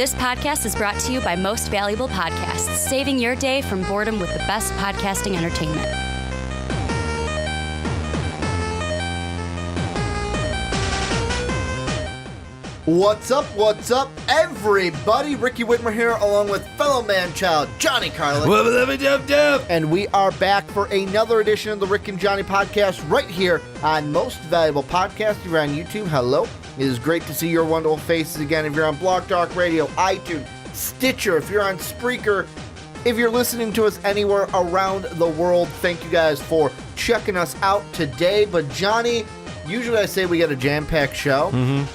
This podcast is brought to you by Most Valuable Podcasts, saving your day from boredom with the best podcasting entertainment. What's up, everybody? Ricky Widmer here, along with fellow man-child Johnny Karlic. And we are back for another edition of the Rick and Johnny podcast right here on Most Valuable Podcast. If you're on YouTube, hello. It is great to see your wonderful faces again. If you're on Blog Talk Radio, iTunes, Stitcher, if you're on Spreaker, if you're listening to us anywhere around the world, thank you guys for checking us out today. But Johnny, usually I say we got a jam-packed show,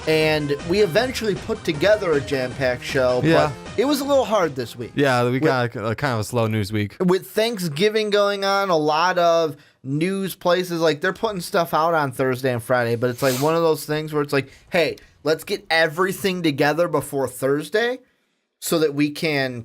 and we eventually put together a jam-packed show, but it was a little hard this week. Yeah, we got kind of a slow news week. With Thanksgiving going on, a lot of news places, like they're putting stuff out on Thursday and Friday, but it's like one of those things where it's like, hey, let's get everything together before Thursday so that we can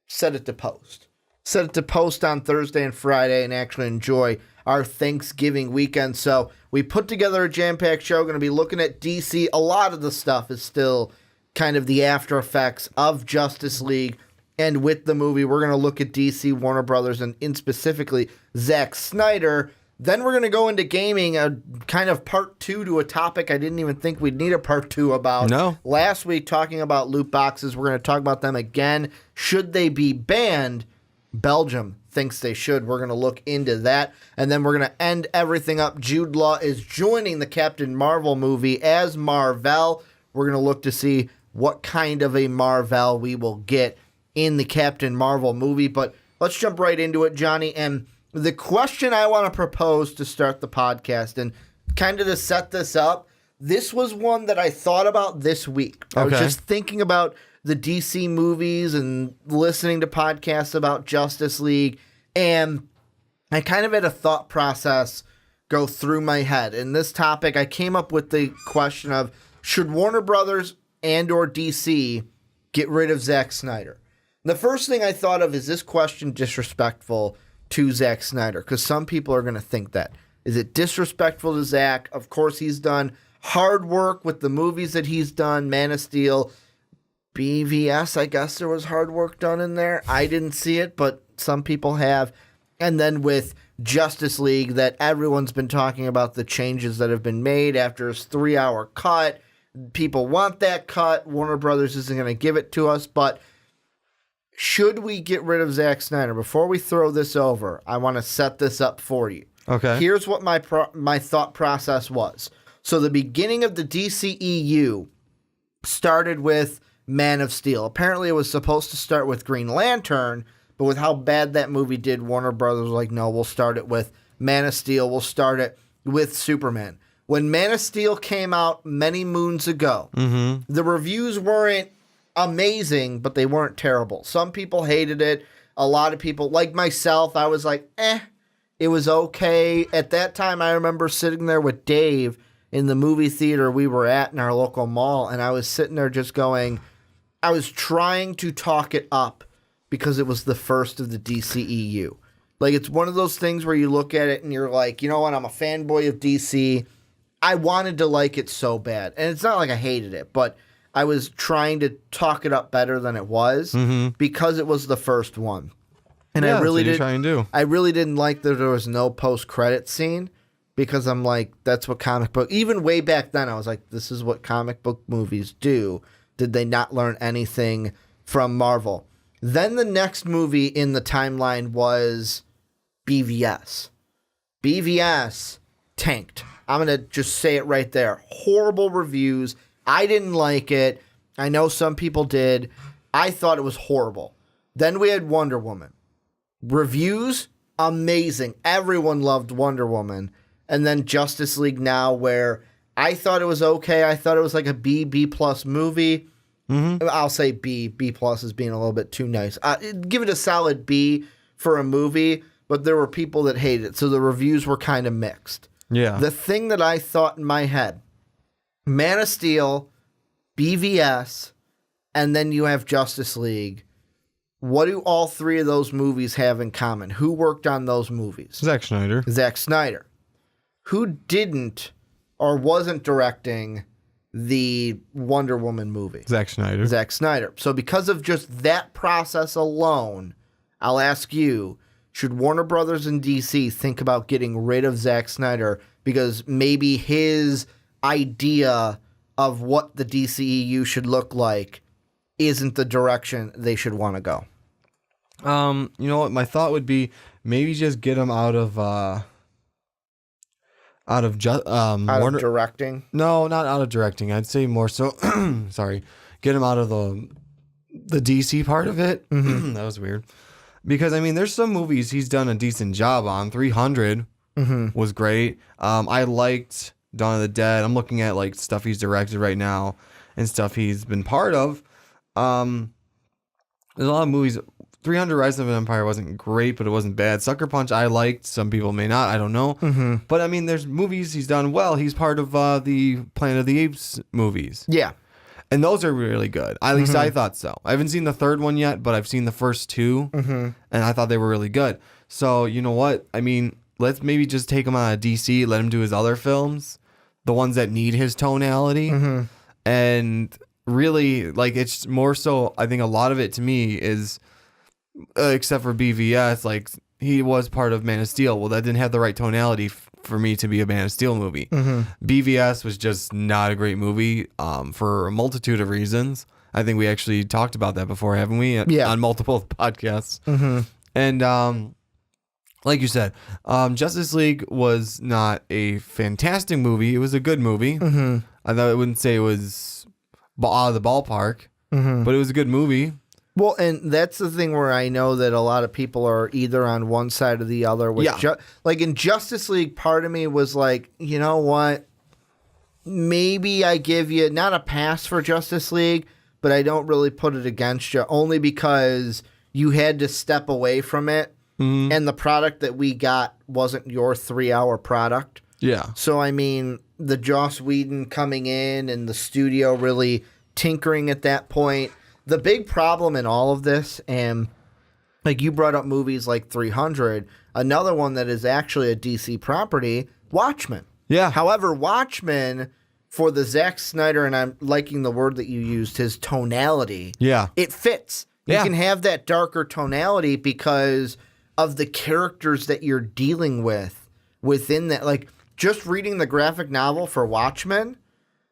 set it to post. Set it to post on Thursday and Friday and actually enjoy our Thanksgiving weekend. So we put together a jam-packed show, going to be looking at DC. A lot of the stuff is still kind of the after effects of Justice League. And with the movie, we're going to look at DC, Warner Brothers, and in specifically Zack Snyder. Then we're going to go into gaming, a kind of part two to a topic I didn't even think we'd need a part two about. No. Last week, talking about loot boxes, we're going to talk about them again. Should they be banned? Belgium thinks they should. We're going to look into that. And then we're going to end everything up. Jude Law is joining the Captain Marvel movie as Mar-Vell. We're going to look to see what kind of a Mar-Vell we will get in the Captain Marvel movie. But let's jump right into it, Johnny. And the question I want to propose to start the podcast and kind of to set this up, this was one that I thought about this week. I was just thinking about the DC movies and listening to podcasts about Justice League, and I kind of had a thought process go through my head. In this topic, I came up with the question of, should Warner Brothers and or DC get rid of Zack Snyder? The first thing I thought of, is this question disrespectful to Zack Snyder? Because some people are going to think that. Is it disrespectful to Zack? Of course, he's done hard work with the movies that he's done, Man of Steel, BVS, I guess there was hard work done in there. I didn't see it, but some people have. And then with Justice League, that everyone's been talking about the changes that have been made after his 3-hour cut. People want that cut. Warner Brothers isn't going to give it to us, but should we get rid of Zack Snyder? Before we throw this over, I want to set this up for you. Okay. Here's what my thought process was. So the beginning of the DCEU started with Man of Steel. Apparently it was supposed to start with Green Lantern, but with how bad that movie did, Warner Brothers was like, no, we'll start it with Man of Steel. We'll start it with Superman. When Man of Steel came out many moons ago, the reviews weren't amazing, but they weren't terrible. Some people hated it. A lot of people, like myself, I was like, it was okay. At that time, I remember sitting there with Dave in the movie theater we were at in our local mall, and I was sitting there just going, I was trying to talk it up because it was the first of the DCEU. Like, it's one of those things where you look at it and you're like, you know what, I'm a fanboy of DC. I wanted to like it so bad. And it's not like I hated it, but I was trying to talk it up better than it was because it was the first one. And I really didn't like that there was no post-credit scene, because I'm like, that's what comic book, even way back then, I was like, this is what comic book movies do. Did they not learn anything from Marvel? Then the next movie in the timeline was BVS. BVS tanked. I'm going to just say it right there. Horrible reviews. I didn't like it. I know some people did. I thought it was horrible. Then we had Wonder Woman. Reviews, amazing. Everyone loved Wonder Woman. And then Justice League Now, where I thought it was okay. I thought it was like a B plus movie. I'll say B plus is being a little bit too nice. Give it a solid B for a movie, but there were people that hated it. So the reviews were kind of mixed. Yeah. The thing that I thought in my head, Man of Steel, BVS, and then you have Justice League. What do all three of those movies have in common? Who worked on those movies? Zack Snyder. Zack Snyder. Who didn't or wasn't directing the Wonder Woman movie. Zack Snyder. So because of just that process alone, I'll ask you, should Warner Brothers and DC think about getting rid of Zack Snyder because maybe his idea of what the DCEU should look like isn't the direction they should want to go? You know what? My thought would be maybe just get him out of Directing? No, not out of directing. I'd say more so. Sorry, get him out of the DC part of it. That was weird. Because I mean, there's some movies he's done a decent job on. 300 was great. I liked Dawn of the Dead. I'm looking at like stuff he's directed right now and stuff he's been part of. There's a lot of movies. 300 Rise of an Empire wasn't great, but it wasn't bad. Sucker Punch I liked. Some people may not. I don't know. But I mean, there's movies he's done well. He's part of the Planet of the Apes movies. Yeah. And those are really good. At least I thought so. I haven't seen the third one yet, but I've seen the first two, and I thought they were really good. So, you know what? I mean, let's maybe just take him out of DC, let him do his other films, the ones that need his tonality. And really, like, it's more so, I think a lot of it to me is, except for BVS, like, he was part of Man of Steel. Well, that didn't have the right tonality for me to be a Man of Steel movie. BVS was just not a great movie for a multitude of reasons. I think we actually talked about that before, haven't we? Yeah. On multiple podcasts. And like you said, Justice League was not a fantastic movie. It was a good movie. I wouldn't say it was out of the ballpark, but it was a good movie. Well, and that's the thing where I know that a lot of people are either on one side or the other. With like in Justice League, part of me was like, you know what? Maybe I give you not a pass for Justice League, but I don't really put it against you only because you had to step away from it. And the product that we got wasn't your 3-hour product. Yeah. So, I mean, the Joss Whedon coming in and the studio really tinkering at that point. The big problem in all of this, and like you brought up movies like 300, another one that is actually a DC property, Watchmen. Yeah. However, Watchmen, for the Zack Snyder, and I'm liking the word that you used, his tonality. Yeah. It fits. You can have that darker tonality because of the characters that you're dealing with within that. Like, just reading the graphic novel for Watchmen,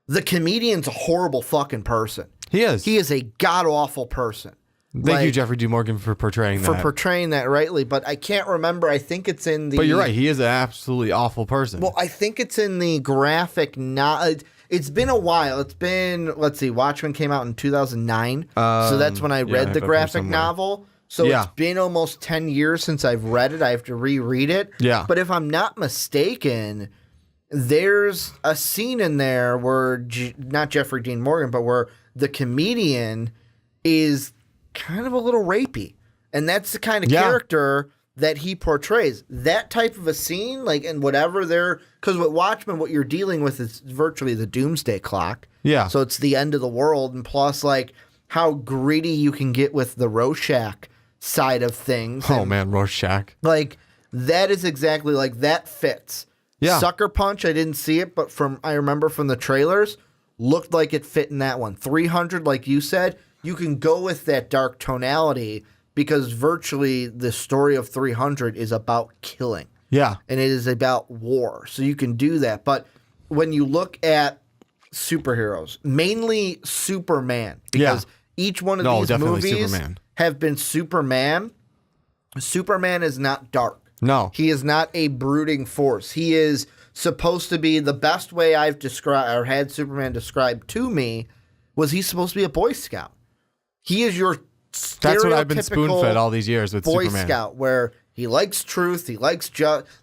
the comedian's a horrible fucking person. He is. He is a god-awful person. Thank you, Jeffrey D. Morgan, for portraying that. For portraying that rightly, but I can't remember. I think it's in the... But you're right. He is an absolutely awful person. Well, I think it's in the graphic... It's been a while. It's been... Let's see. Watchmen came out in 2009. So that's when I read the graphic novel. So it's been almost 10 years since I've read it. I have to reread it. Yeah. But if I'm not mistaken... There's a scene in there where, not Jeffrey Dean Morgan, but where the comedian is kind of a little rapey. And that's the kind of character that he portrays. That type of a scene, like, and whatever they're... Because with Watchmen, what you're dealing with is virtually the doomsday clock. Yeah. So it's the end of the world. And plus, like, how greedy you can get with the Rorschach side of things. Oh, man, Rorschach. Like, that is exactly, like, that fits. Yeah. Sucker Punch, I didn't see it, but I remember from the trailers, looked like it fit in that one. 300, like you said, you can go with that dark tonality because virtually the story of 300 is about killing. Yeah. And it is about war. So you can do that. But when you look at superheroes, mainly Superman, because each one of these movies have been Superman. Superman is not dark. No. He is not a brooding force. He is supposed to be the best way I've described or had Superman described to me was he's supposed to be a Boy Scout. He is your stereotypical That's what I've been spoon-fed all these years with Boy Superman. Scout, where he likes truth, he likes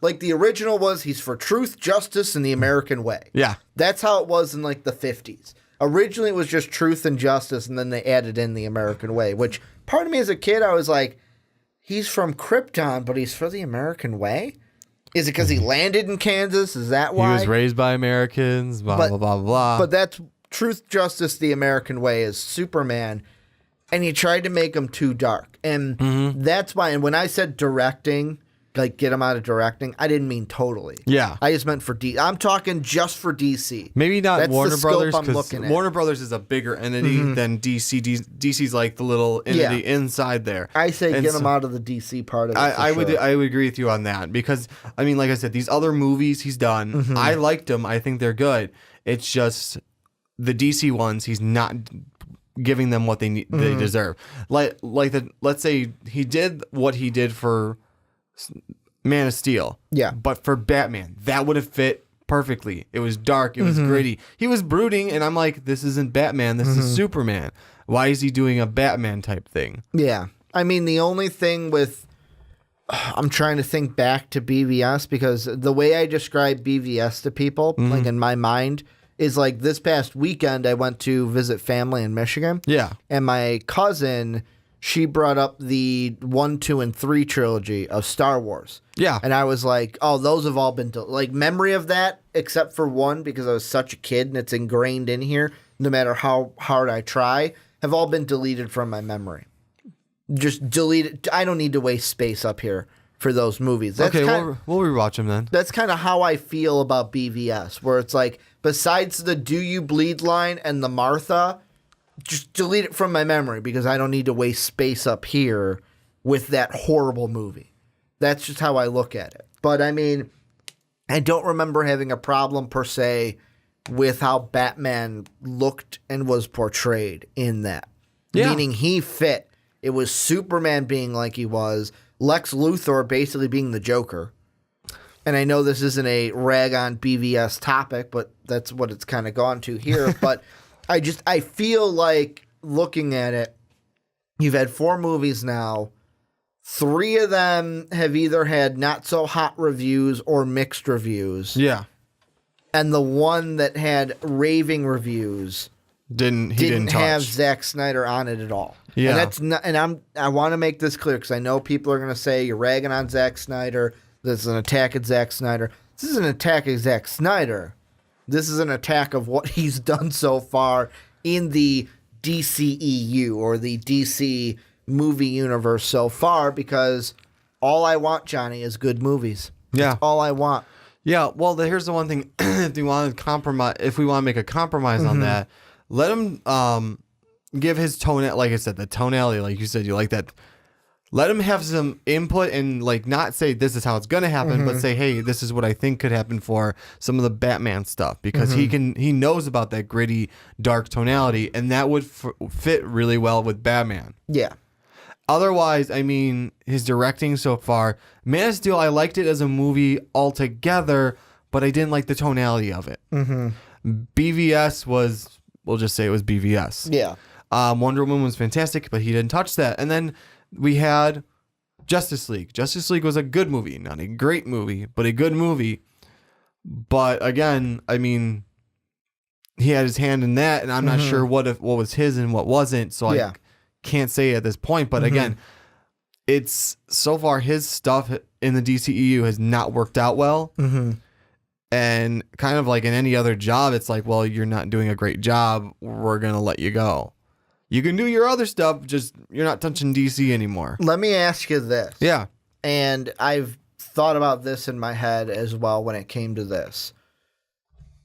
like the original was he's for truth, justice, and the American way. Yeah. That's how it was in like the 50s. Originally it was just truth and justice, and then they added in the American way, which part of me as a kid I was like, he's from Krypton, but he's for the American way? Is it because he landed in Kansas? Is that why? He was raised by Americans, blah, blah, blah, blah. But that's truth, justice, the American way is Superman. And he tried to make him too dark. And that's why, and when I said directing, like get him out of directing. I didn't mean totally. Yeah. I just meant for I'm talking just for DC. Maybe not That's Warner the scope Brothers, I'm because looking at. Warner Brothers is a bigger entity than DC. DC's like the little entity inside there. I say And get so- him out of the DC part of it. I would agree with you on that, because I mean, like I said, these other movies he's done, I liked them. I think they're good. It's just the DC ones, he's not giving them what they deserve. Let's say he did what he did for Man of Steel. Yeah. But for Batman, that would have fit perfectly. It was dark. It was gritty. He was brooding, and I'm like, this isn't Batman. This is Superman. Why is he doing a Batman type thing? Yeah. I mean, the only thing with... I'm trying to think back to BVS, because the way I describe BVS to people, like in my mind, is like this past weekend I went to visit family in Michigan. Yeah. And my cousin... she brought up the 1, 2, and 3 trilogy of Star Wars. Yeah. And I was like, oh, those have all been, like, memory of that, except for 1, because I was such a kid and it's ingrained in here, no matter how hard I try, have all been deleted from my memory. Just delete it. I don't need to waste space up here for those movies. That's Okay, we'll rewatch them then. That's kind of how I feel about BVS, where it's like, besides the Do You Bleed line and the Martha... just delete it from my memory, because I don't need to waste space up here with that horrible movie. That's just how I look at it. But I mean, I don't remember having a problem per se with how Batman looked and was portrayed in that. Yeah. Meaning he fit. It was Superman being like he was, Lex Luthor basically being the Joker. And I know this isn't a rag on BVS topic, but that's what it's kind of gone to here. But I feel like, looking at it, you've had 4 movies now. 3 of them have either had not so hot reviews or mixed reviews. Yeah. And the one that had raving reviews Didn't touch. have Zack Snyder on it at all. Yeah. And that's not, and I want to make this clear, because I know people are going to say you're ragging on Zack Snyder. This is an attack at Zack Snyder. This is an attack at Zack Snyder. This is an attack of what he's done so far in the DCEU, or the DC movie universe so far, because all I want, Johnny, is good movies. Yeah. That's all I want. Yeah, well, here's the one thing. If we want to make a compromise on that, let him give his tone, like I said, the tonality, like you said, you like that. Let him have some input, and like not say this is how it's gonna happen, but say, hey, this is what I think could happen for some of the Batman stuff, because he knows about that gritty, dark tonality, and that would fit really well with Batman. Yeah. Otherwise, I mean, his directing so far, Man of Steel, I liked it as a movie altogether, but I didn't like the tonality of it. BVS was, we'll just say it was BVS. Yeah. Wonder Woman was fantastic, but he didn't touch that. And then we had Justice League. Justice League was a good movie, not a great movie, but a good movie. But again, I mean, he had his hand in that, and I'm not sure what was his and what wasn't. So I can't say at this point. But again, it's so far his stuff in the DCEU has not worked out well. And kind of like in any other job, it's like, well, you're not doing a great job. We're gonna let you go. You can do your other stuff, just you're not touching DC anymore. Let me ask you this. Yeah. And I've thought about this in my head as well when it came to this.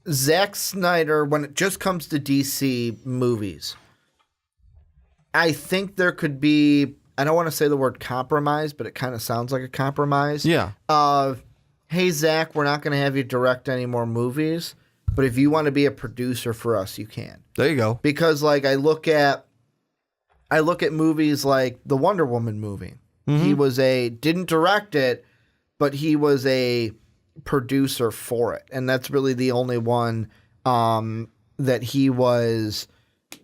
Zack Snyder, when it just comes to DC movies, I think there could be, I don't want to say the word compromise, but it kind of sounds like a compromise. Yeah. Hey, Zach, we're not going to have you direct any more movies, but if you want to be a producer for us, you can. There you go. Because like I look at movies like the Wonder Woman movie. He didn't direct it, but he was a producer for it. And that's really the only one that he was,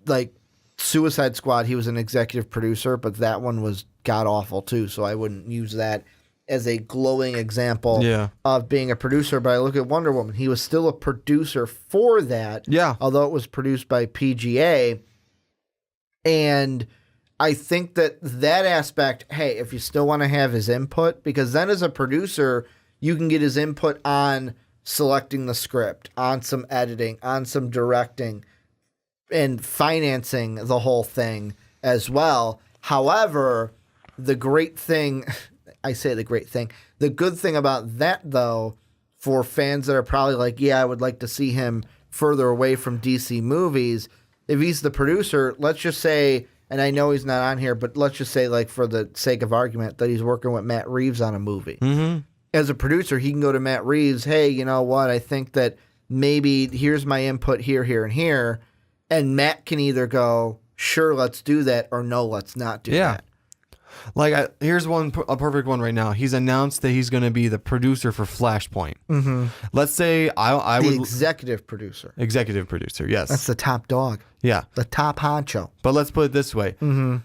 like Suicide Squad, he was an executive producer, but that one was god-awful too, so I wouldn't use that as a glowing example of being a producer. But I look at Wonder Woman, he was still a producer for that, although it was produced by PGA. And I think that aspect, hey, if you still want to have his input, because then as a producer, you can get his input on selecting the script, on some editing, on some directing, and financing the whole thing as well. However, the great thing, I say the great thing. The good thing about that, though, for fans that are probably like, yeah, I would like to see him further away from DC movies, if he's the producer, let's just say, and I know he's not on here, but let's just say, like, for the sake of argument, that he's working with Matt Reeves on a movie. Mm-hmm. As a producer, he can go to Matt Reeves, hey, you know what, I think that maybe here's my input here, here, and here, and Matt can either go, sure, let's do that, or no, let's not do that. Like, here's a perfect one right now. He's announced that he's going to be the producer for Flashpoint. Mm-hmm. Let's say I would... executive producer. Executive producer, yes. That's the top dog. Yeah. The top honcho. But let's put it this way. Mm-hmm.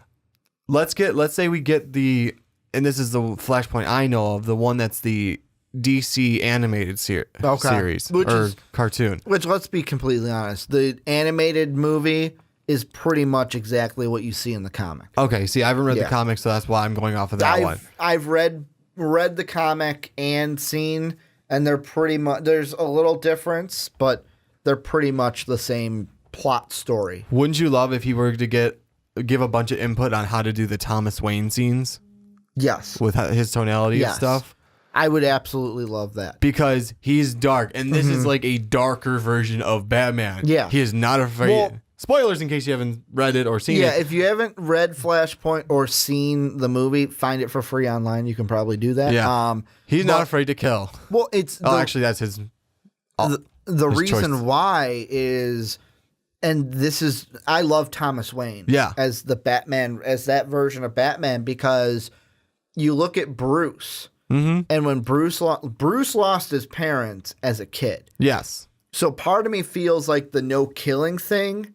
Let's say we get the... And this is the Flashpoint I know of, the one that's the DC animated series or cartoon. Which, let's be completely honest, the animated movie is pretty much exactly what you see in the comic. Okay, see, I haven't read the comic, so that's why I'm going off of that one. I've read the comic and seen, and they're pretty much, there's a little difference, but they're pretty much the same plot story. Wouldn't you love if he were to give a bunch of input on how to do the Thomas Wayne scenes? Yes. With his tonality and stuff? I would absolutely love that. Because he's dark, and this is like a darker version of Batman. Yeah. He is not afraid. Well, spoilers in case you haven't read it or seen it. Yeah, if you haven't read Flashpoint or seen the movie, find it for free online. You can probably do that. Yeah. He's not afraid to kill. Well, it's... actually, that's his... The his reason choice. why is... And this is... I love Thomas Wayne. Yeah. As the Batman, as that version of Batman, because you look at Bruce... Mm-hmm. And when Bruce lost his parents as a kid. Yes. So part of me feels like the no killing thing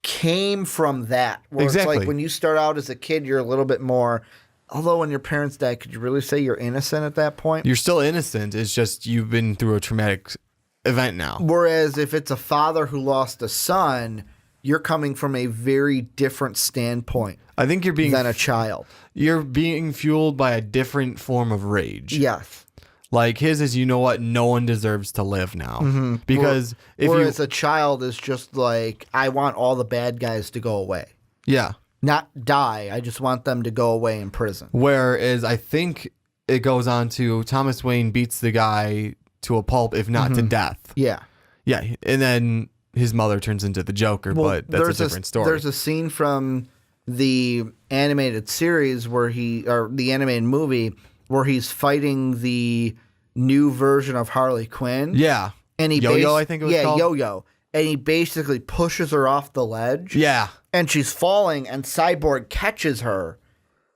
came from that. Where exactly. It's like when you start out as a kid, you're a little bit more... Although when your parents die, could you really say you're innocent at that point? You're still innocent. It's just you've been through a traumatic event now. Whereas if it's a father who lost a son, you're coming from a very different standpoint. I think you're being... than a child. You're being fueled by a different form of rage. Yes. Like his is, you know what? No one deserves to live now. Mm-hmm. Because whereas a child is just like, I want all the bad guys to go away. Yeah. Not die. I just want them to go away in prison. Whereas I think it goes on to Thomas Wayne beats the guy to a pulp, if not to death. Yeah. Yeah. And then his mother turns into the Joker, but that's a different story. There's a scene from the animated series or the animated movie where he's fighting the new version of Harley Quinn. Yeah. And he Yo-Yo, I think it was called. Yeah, Yo-Yo. And he basically pushes her off the ledge. Yeah. And she's falling, and Cyborg catches her.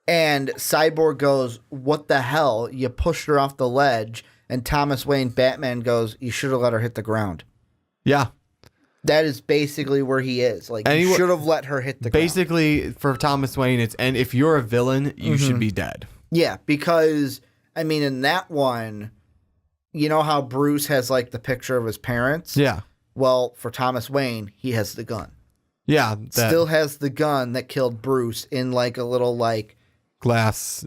And Cyborg goes, what the hell? You pushed her off the ledge. And Thomas Wayne, Batman, goes, you should have let her hit the ground. Yeah. That is basically where he is. Like, you should have let her hit the ground. Basically, for Thomas Wayne, it's, and if you're a villain, you should be dead. Yeah, because, I mean, in that one, you know how Bruce has, like, the picture of his parents? Yeah. Well, for Thomas Wayne, he has the gun. Yeah. Still has the gun that killed Bruce in, like, a little, like... glass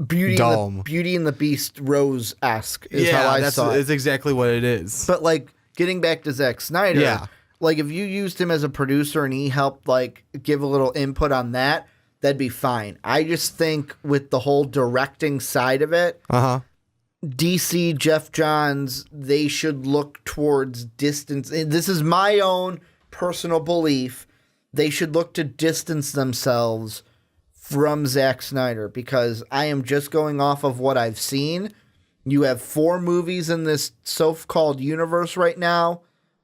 Beauty dome. Beauty and the Beast Rose-esque is how I saw it. It's exactly what it is. But, like, getting back to Zack Snyder... Yeah. Like, if you used him as a producer and he helped, like, give a little input on that, that'd be fine. I just think with the whole directing side of it, DC, Jeff Johns, they should look towards distance. This is my own personal belief. They should look to distance themselves from Zack Snyder because I am just going off of what I've seen. You have 4 movies in this so-called universe right now.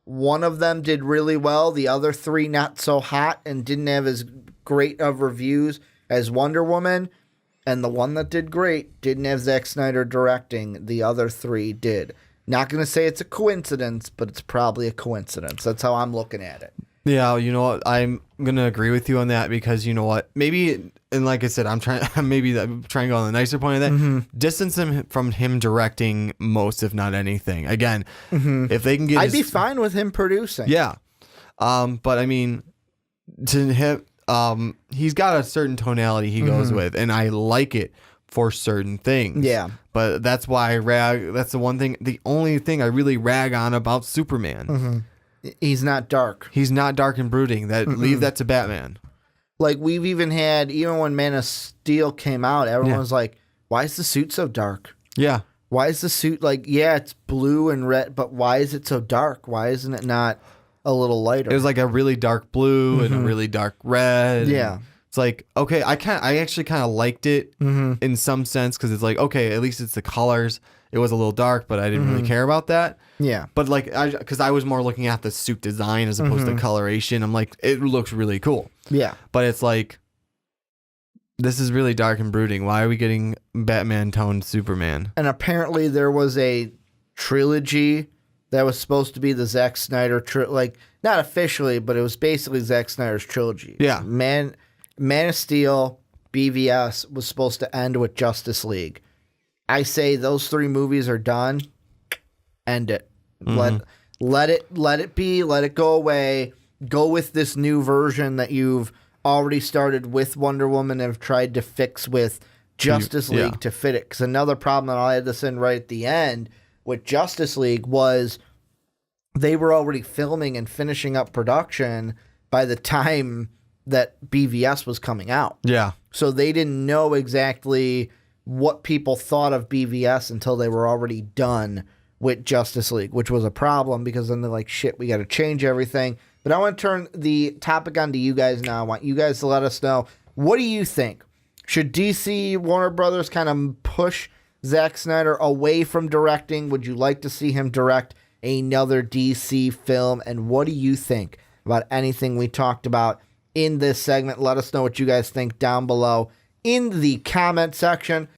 One of them did really well. The other 3 not so hot and didn't have as great of reviews as Wonder Woman. And the one that did great didn't have Zack Snyder directing. The other 3 did. Not going to say it's a coincidence, but it's probably a coincidence. That's how I'm looking at it. Yeah, you know what? I'm going to agree with you on that because you know what? Maybe, and like I said, I'm trying to go on the nicer point of that. Distance him from him directing most, if not anything. Again, if they can get I'd be fine with him producing. Yeah. But I mean, to him, he's got a certain tonality he goes with, and I like it for certain things. Yeah. But that's why that's the only thing I really rag on about Superman. He's not dark. He's not dark and brooding. Leave that to Batman. Like, we've even had, even when Man of Steel came out, everyone was like, why is the suit so dark? Yeah. Why is the suit it's blue and red, but why is it so dark? Why isn't it not a little lighter? It was like a really dark blue and a really dark red. Yeah. It's like, okay, I actually kind of liked it in some sense because it's like, okay, at least it's the colors. It was a little dark, but I didn't really care about that. Yeah. But like, because I was more looking at the suit design as opposed to coloration. I'm like, it looks really cool. Yeah. But it's like, this is really dark and brooding. Why are we getting Batman toned Superman? And apparently there was a trilogy that was supposed to be the Zack Snyder not officially, but it was basically Zack Snyder's trilogy. Yeah. Man of Steel, BVS was supposed to end with Justice League. I say those 3 movies are done. End it. Let it be. Let it go away. Go with this new version that you've already started with Wonder Woman and have tried to fix with Justice League to fit it. Because another problem that I had this in right at the end with Justice League was they were already filming and finishing up production by the time that BVS was coming out. Yeah. So they didn't know exactly what people thought of BVS until they were already done with Justice League, which was a problem because then they're like, shit, we got to change everything. But I want to turn the topic on to you guys now. I want you guys to let us know, what do you think? Should DC, Warner Brothers kind of push Zack Snyder away from directing? Would you like to see him direct another DC film? And what do you think about anything we talked about in this segment? Let us know what you guys think down below in the comment section.